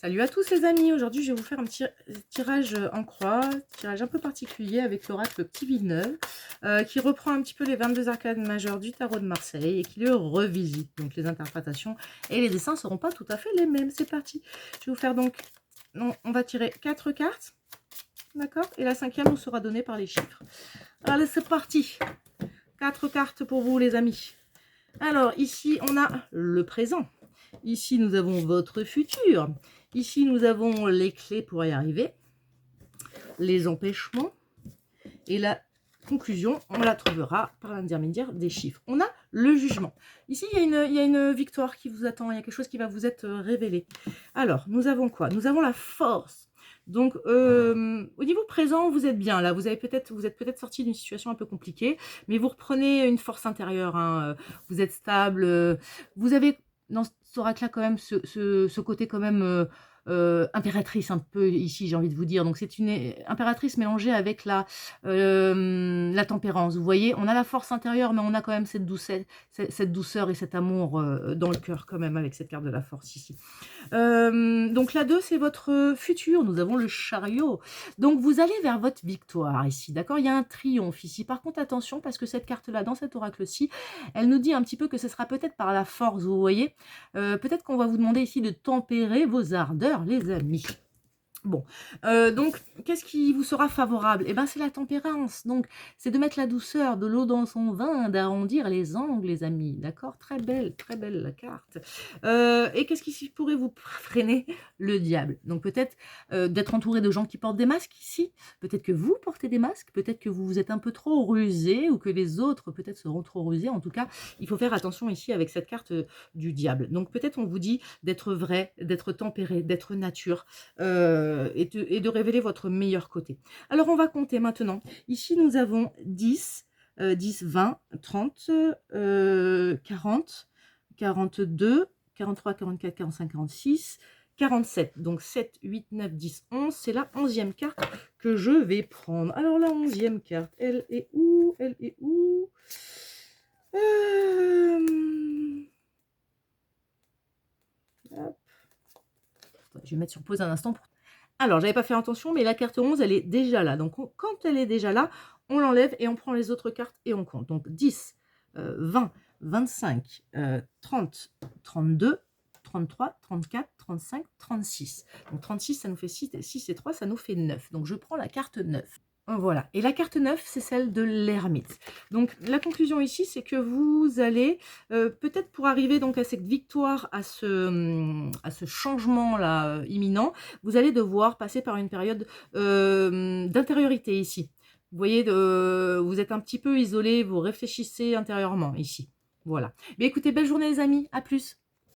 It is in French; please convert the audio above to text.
Salut à tous les amis, aujourd'hui je vais vous faire un petit tirage en croix, tirage un peu particulier avec l'oracle Petit Villeneuve, qui reprend un petit peu les 22 arcades majeures du tarot de Marseille et qui le revisite. Donc les interprétations et les dessins ne seront pas tout à fait les mêmes. C'est parti. Je vais vous faire donc, on va tirer 4 cartes, d'accord? Et la cinquième nous sera donnée par les chiffres. Allez, c'est parti. 4 cartes pour vous les amis. Alors ici on a le présent. Ici, nous avons votre futur. Ici, nous avons les clés pour y arriver, les empêchements. Et la conclusion, on la trouvera par l'intermédiaire des chiffres. On a le jugement. Ici, il y a une victoire qui vous attend. Il y a quelque chose qui va vous être révélé. Alors, nous avons quoi? Nous avons la force. Donc, au niveau présent, vous êtes bien là. Vous êtes peut-être sorti d'une situation un peu compliquée, mais vous reprenez une force intérieure. Hein. Vous êtes stable. Vous avez dans cet oracle-là quand même ce côté quand même impératrice un peu ici, j'ai envie de vous dire. Donc, c'est une impératrice mélangée avec la tempérance. Vous voyez, on a la force intérieure, mais on a quand même cette douceur et cet amour dans le cœur quand même avec cette carte de la force ici. Donc la 2, c'est votre futur. Nous avons le chariot. Donc vous allez vers votre victoire ici, d'accord? Il y a un triomphe ici. Par contre, attention, parce que cette carte-là, dans cet oracle-ci, elle nous dit un petit peu que ce sera peut-être par la force, vous voyez? Peut-être qu'on va vous demander ici de tempérer vos ardeurs, les amis. Bon, donc qu'est-ce qui vous sera favorable? Eh ben, c'est la tempérance, donc c'est de mettre la douceur, de l'eau dans son vin, d'arrondir les angles, les amis, d'accord? Très belle la carte. Et qu'est-ce qui pourrait vous freiner? Le diable. Donc peut-être d'être entouré de gens qui portent des masques ici, peut-être que vous portez des masques, peut-être que vous êtes un peu trop rusé ou que les autres peut-être seront trop rusés. En tout cas, il faut faire attention ici avec cette carte du diable. Donc peut-être on vous dit d'être vrai, d'être tempéré, d'être nature, et de révéler votre meilleur côté. Alors, on va compter maintenant. Ici, nous avons 10, 10, 20, 30, 40, 42, 43, 44, 45, 46, 47. Donc 7, 8, 9, 10, 11. C'est la 11e carte que je vais prendre. Alors, la 11e carte, elle est où? Elle est où? Hop. Je vais mettre sur pause un instant. Alors, j'avais pas fait attention, mais la carte 11, elle est déjà là. Donc, quand elle est déjà là, on l'enlève et on prend les autres cartes et on compte. Donc, 10, 20, 25, 30, 32, 33, 34, 35, 36. Donc, 36, ça nous fait 6, 6 et 3, ça nous fait 9. Donc, je prends la carte 9. Voilà. Et la carte 9, c'est celle de l'ermite. Donc, la conclusion ici, c'est que vous allez, peut-être pour arriver donc à cette victoire, à ce changement-là imminent, vous allez devoir passer par une période d'intériorité ici. Vous voyez, vous êtes un petit peu isolé, vous réfléchissez intérieurement ici. Voilà. Mais écoutez, belle journée les amis, à plus.